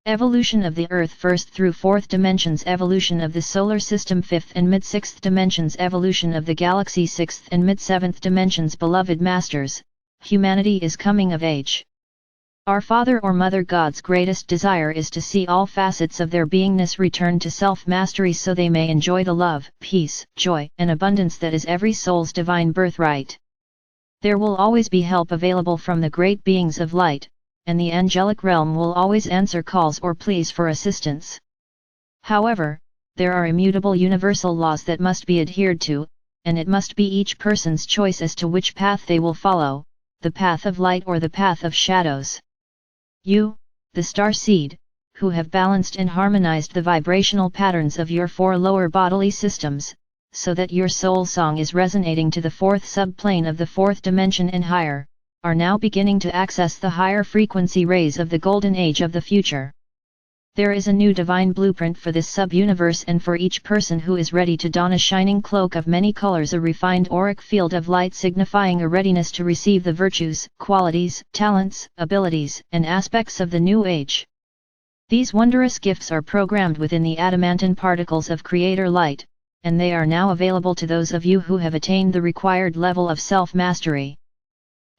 Evolution of the Earth 1st through 4th dimensions. Evolution of the Solar System 5th and mid-6th dimensions. Evolution of the Galaxy 6th and mid-7th dimensions. Beloved Masters, humanity is coming of age. Our Father or Mother God's greatest desire is to see all facets of their beingness return to self-mastery so they may enjoy the love, peace, joy, and abundance that is every soul's divine birthright. There will always be help available from the great beings of light, and the angelic realm will always answer calls or pleas for assistance. However, there are immutable universal laws that must be adhered to, and it must be each person's choice as to which path they will follow, the path of light or the path of shadows. You, the star seed, who have balanced and harmonized the vibrational patterns of your 4 lower bodily systems, so that your soul song is resonating to the 4th subplane of the 4th dimension and higher, are now beginning to access the higher frequency rays of the golden age of the future. There is a new divine blueprint for this sub-universe, and for each person who is ready to don a shining cloak of many colors, a refined auric field of light signifying a readiness to receive the virtues, qualities, talents, abilities, and aspects of the new age. These wondrous gifts are programmed within the adamantine particles of Creator Light, and they are now available to those of you who have attained the required level of self-mastery.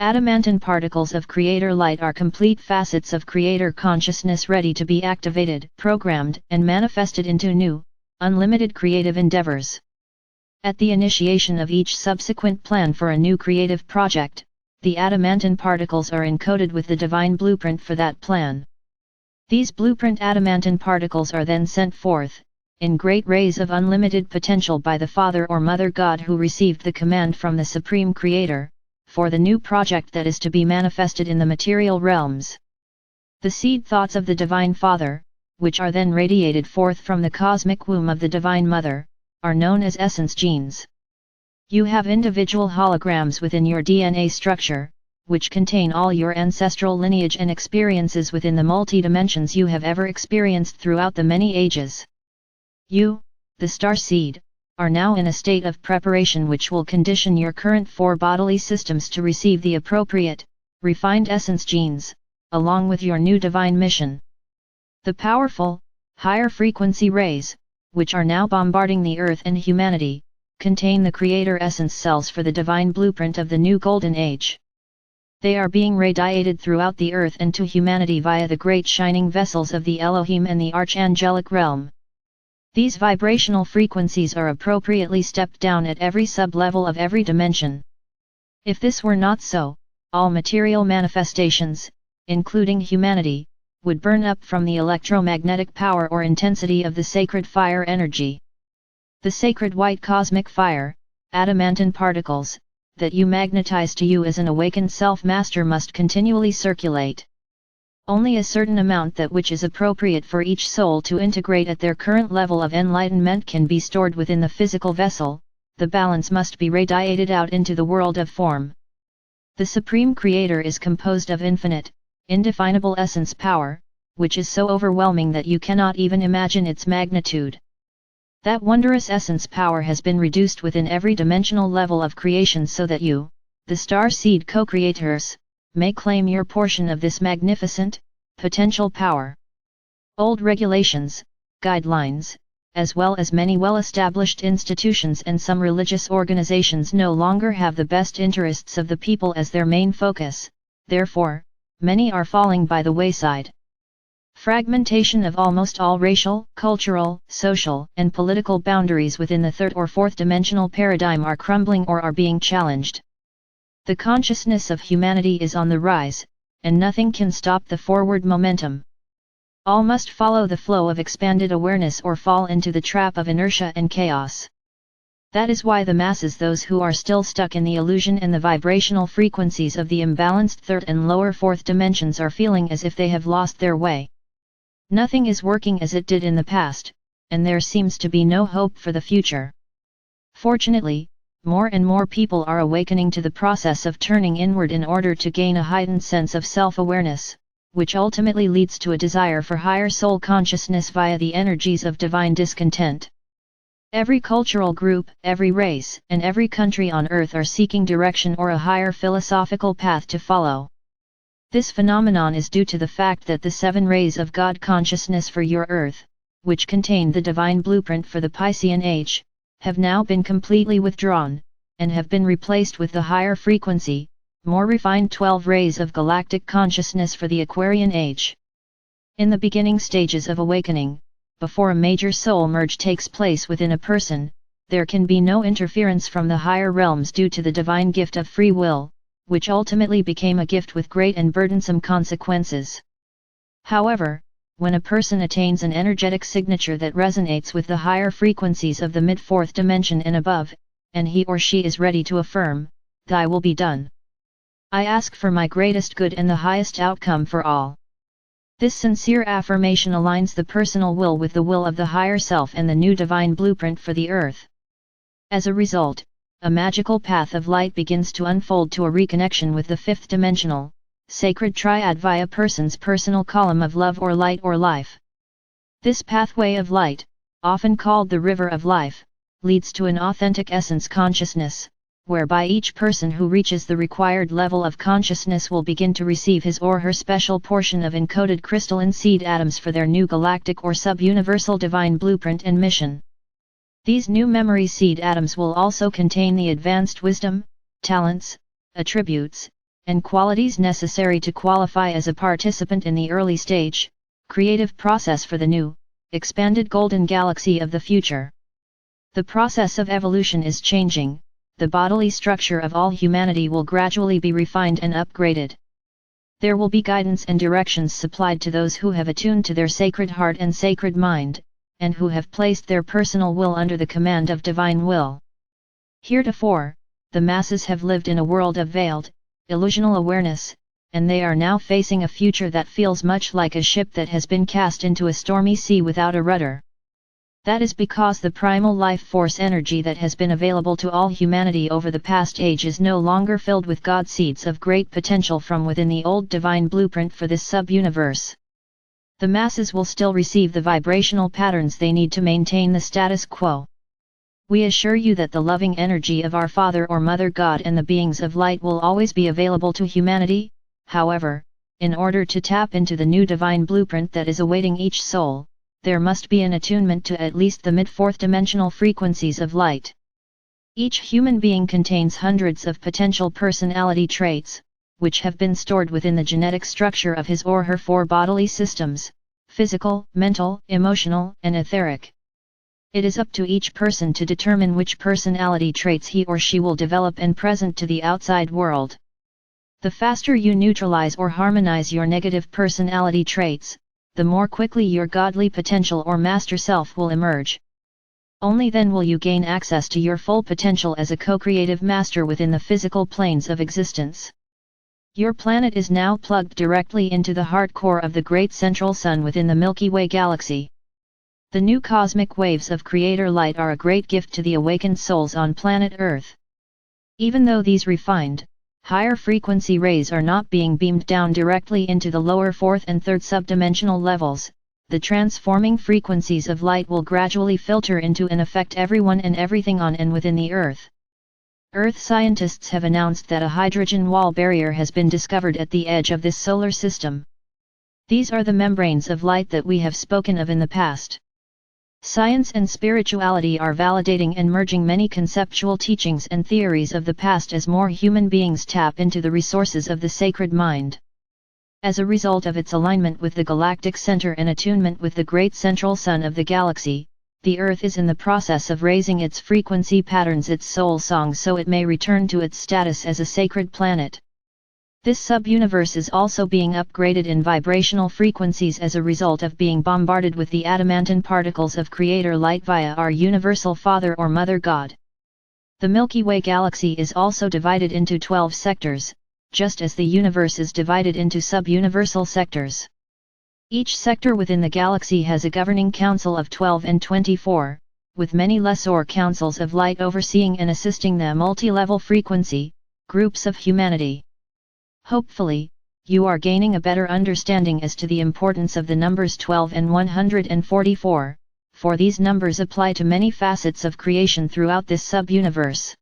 Adamantine particles of Creator Light are complete facets of Creator consciousness ready to be activated, programmed, and manifested into new, unlimited creative endeavors. At the initiation of each subsequent plan for a new creative project, the adamantine particles are encoded with the divine blueprint for that plan. These blueprint adamantine particles are then sent forth, in great rays of unlimited potential by the Father or Mother God who received the command from the Supreme Creator, for the new project that is to be manifested in the material realms. The seed thoughts of the Divine Father, which are then radiated forth from the cosmic womb of the Divine Mother, are known as essence genes. You have individual holograms within your DNA structure, which contain all your ancestral lineage and experiences within the multi-dimensions you have ever experienced throughout the many ages. You, the star seed, are now in a state of preparation which will condition your current 4 bodily systems to receive the appropriate, refined essence genes, along with your new divine mission. The powerful, higher frequency rays, which are now bombarding the earth and humanity, contain the Creator essence cells for the divine blueprint of the new golden age. They are being radiated throughout the earth and to humanity via the great shining vessels of the Elohim and the Archangelic realm. These vibrational frequencies are appropriately stepped down at every sub-level of every dimension. If this were not so, all material manifestations, including humanity, would burn up from the electromagnetic power or intensity of the sacred fire energy. The sacred white cosmic fire, adamantine particles, that you magnetize to you as an awakened self-master must continually circulate. Only a certain amount that which is appropriate for each soul to integrate at their current level of enlightenment can be stored within the physical vessel, the balance must be radiated out into the world of form. The Supreme Creator is composed of infinite, indefinable essence power, which is so overwhelming that you cannot even imagine its magnitude. That wondrous essence power has been reduced within every dimensional level of creation so that you, the star seed co-creators, may claim your portion of this magnificent, potential power. Old regulations, guidelines, as well as many well-established institutions and some religious organizations no longer have the best interests of the people as their main focus, therefore, many are falling by the wayside. Fragmentation of almost all racial, cultural, social, and political boundaries within the 3rd or 4th dimensional paradigm are crumbling or are being challenged. The consciousness of humanity is on the rise, and nothing can stop the forward momentum. All must follow the flow of expanded awareness or fall into the trap of inertia and chaos. That is why the masses, those who are still stuck in the illusion and the vibrational frequencies of the imbalanced 3rd and lower 4th dimensions, are feeling as if they have lost their way. Nothing is working as it did in the past, and there seems to be no hope for the future. Fortunately, more and more people are awakening to the process of turning inward in order to gain a heightened sense of self-awareness, which ultimately leads to a desire for higher soul consciousness via the energies of divine discontent. Every cultural group, every race, and every country on earth are seeking direction or a higher philosophical path to follow. This phenomenon is due to the fact that the 7 rays of God consciousness for your earth, which contain the divine blueprint for the Piscean age, have now been completely withdrawn, and have been replaced with the higher frequency, more refined 12 rays of galactic consciousness for the Aquarian age. In the beginning stages of awakening, before a major soul merge takes place within a person, there can be no interference from the higher realms due to the divine gift of free will, which ultimately became a gift with great and burdensome consequences. However, when a person attains an energetic signature that resonates with the higher frequencies of the mid-4th dimension and above, and he or she is ready to affirm, "Thy will be done. I ask for my greatest good and the highest outcome for all." This sincere affirmation aligns the personal will with the will of the higher self and the new divine blueprint for the earth. As a result, a magical path of light begins to unfold to a reconnection with the 5th dimensional, sacred triad via person's personal column of love or light or life. This pathway of light, often called the river of life, leads to an authentic essence consciousness, whereby each person who reaches the required level of consciousness will begin to receive his or her special portion of encoded crystalline seed atoms for their new galactic or sub-universal divine blueprint and mission. These new memory seed atoms will also contain the advanced wisdom, talents, attributes, and qualities necessary to qualify as a participant in the early stage, creative process for the new, expanded golden galaxy of the future. The process of evolution is changing. The bodily structure of all humanity will gradually be refined and upgraded. There will be guidance and directions supplied to those who have attuned to their sacred heart and sacred mind, and who have placed their personal will under the command of divine will. Heretofore, the masses have lived in a world of veiled, illusional awareness, and they are now facing a future that feels much like a ship that has been cast into a stormy sea without a rudder. That is because the primal life force energy that has been available to all humanity over the past age is no longer filled with God seeds of great potential from within the old divine blueprint for this sub-universe. The masses will still receive the vibrational patterns they need to maintain the status quo. We assure you that the loving energy of our Father or Mother God and the beings of light will always be available to humanity. However, in order to tap into the new divine blueprint that is awaiting each soul, there must be an attunement to at least the mid-4th dimensional frequencies of light. Each human being contains hundreds of potential personality traits, which have been stored within the genetic structure of his or her 4 bodily systems: physical, mental, emotional, and etheric. It is up to each person to determine which personality traits he or she will develop and present to the outside world. The faster you neutralize or harmonize your negative personality traits, the more quickly your godly potential or master self will emerge. Only then will you gain access to your full potential as a co-creative master within the physical planes of existence. Your planet is now plugged directly into the heart core of the great central sun within the Milky Way galaxy. The new cosmic waves of Creator light are a great gift to the awakened souls on planet Earth. Even though these refined, higher frequency rays are not being beamed down directly into the lower 4th and 3rd subdimensional levels, the transforming frequencies of light will gradually filter into and affect everyone and everything on and within the Earth. Earth scientists have announced that a hydrogen wall barrier has been discovered at the edge of this solar system. These are the membranes of light that we have spoken of in the past. Science and spirituality are validating and merging many conceptual teachings and theories of the past as more human beings tap into the resources of the sacred mind. As a result of its alignment with the galactic center and attunement with the great central sun of the galaxy, the Earth is in the process of raising its frequency patterns, its soul song, so it may return to its status as a sacred planet. This sub-universe is also being upgraded in vibrational frequencies as a result of being bombarded with the adamantine particles of Creator light via our universal Father or Mother God. The Milky Way galaxy is also divided into 12 sectors, just as the universe is divided into sub-universal sectors. Each sector within the galaxy has a governing council of 12 and 24, with many lesser councils of light overseeing and assisting the multi-level frequency groups of humanity. Hopefully, you are gaining a better understanding as to the importance of the numbers 12 and 144, for these numbers apply to many facets of creation throughout this sub-universe.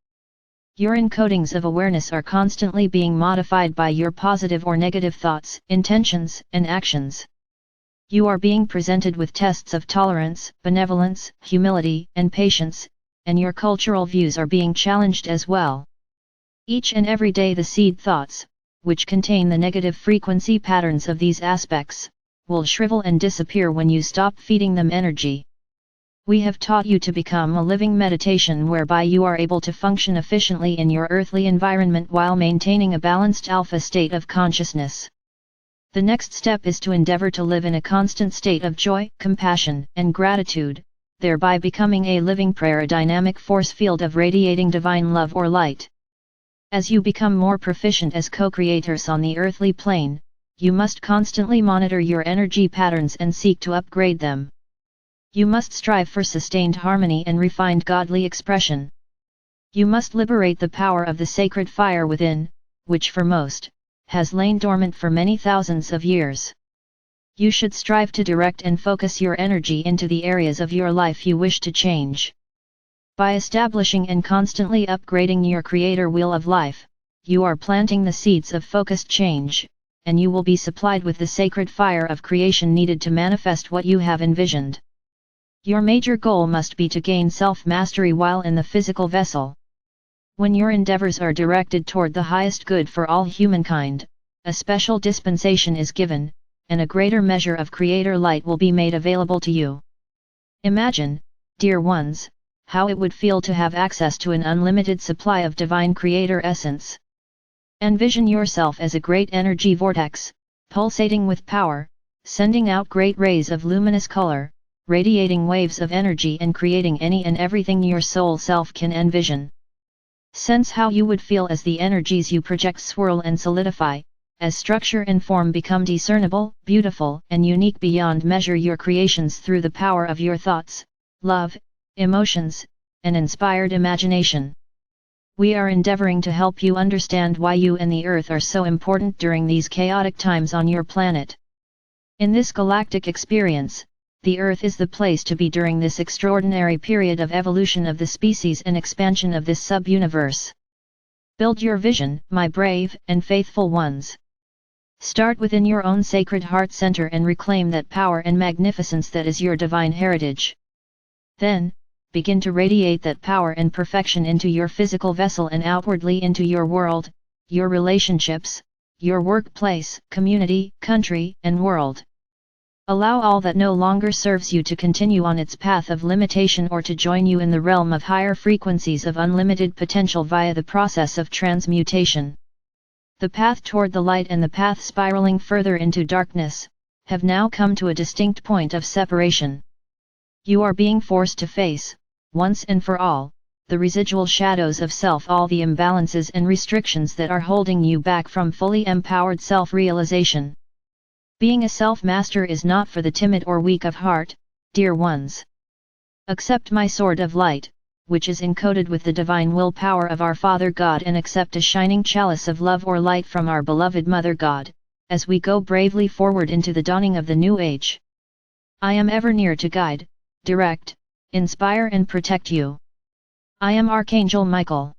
Your encodings of awareness are constantly being modified by your positive or negative thoughts, intentions, and actions. You are being presented with tests of tolerance, benevolence, humility, and patience, and your cultural views are being challenged as well. Each and every day the seed thoughts, which contain the negative frequency patterns of these aspects, will shrivel and disappear when you stop feeding them energy. We have taught you to become a living meditation whereby you are able to function efficiently in your earthly environment while maintaining a balanced alpha state of consciousness. The next step is to endeavor to live in a constant state of joy, compassion, and gratitude, thereby becoming a living prayer, a dynamic force field of radiating divine love or light. As you become more proficient as co-creators on the earthly plane, you must constantly monitor your energy patterns and seek to upgrade them. You must strive for sustained harmony and refined godly expression. You must liberate the power of the sacred fire within, which for most, has lain dormant for many thousands of years. You should strive to direct and focus your energy into the areas of your life you wish to change. By establishing and constantly upgrading your creator wheel of life, you are planting the seeds of focused change, and you will be supplied with the sacred fire of creation needed to manifest what you have envisioned. Your major goal must be to gain self-mastery while in the physical vessel. When your endeavors are directed toward the highest good for all humankind, a special dispensation is given, and a greater measure of creator light will be made available to you. Imagine, dear ones, how it would feel to have access to an unlimited supply of divine creator essence. Envision yourself as a great energy vortex, pulsating with power, sending out great rays of luminous color, radiating waves of energy and creating any and everything your soul self can envision. Sense how you would feel as the energies you project swirl and solidify, as structure and form become discernible, beautiful, and unique beyond measure. Your creations through the power of your thoughts, love, emotions, and inspired imagination. We are endeavoring to help you understand why you and the Earth are so important during these chaotic times on your planet. In this galactic experience, the Earth is the place to be during this extraordinary period of evolution of the species and expansion of this sub-universe. Build your vision, my brave and faithful ones. Start within your own sacred heart center and reclaim that power and magnificence that is your divine heritage. Then, begin to radiate that power and perfection into your physical vessel and outwardly into your world, your relationships, your workplace, community, country, and world. Allow all that no longer serves you to continue on its path of limitation or to join you in the realm of higher frequencies of unlimited potential via the process of transmutation. The path toward the light and the path spiraling further into darkness, have now come to a distinct point of separation. You are being forced to face, once and for all, the residual shadows of self, all the imbalances and restrictions that are holding you back from fully empowered self-realization. Being a self-master is not for the timid or weak of heart, dear ones. Accept my sword of light, which is encoded with the divine will power of our Father God, and accept a shining chalice of love or light from our beloved Mother God, as we go bravely forward into the dawning of the new age. I am ever near to guide, direct, inspire and protect you. I am Archangel Michael.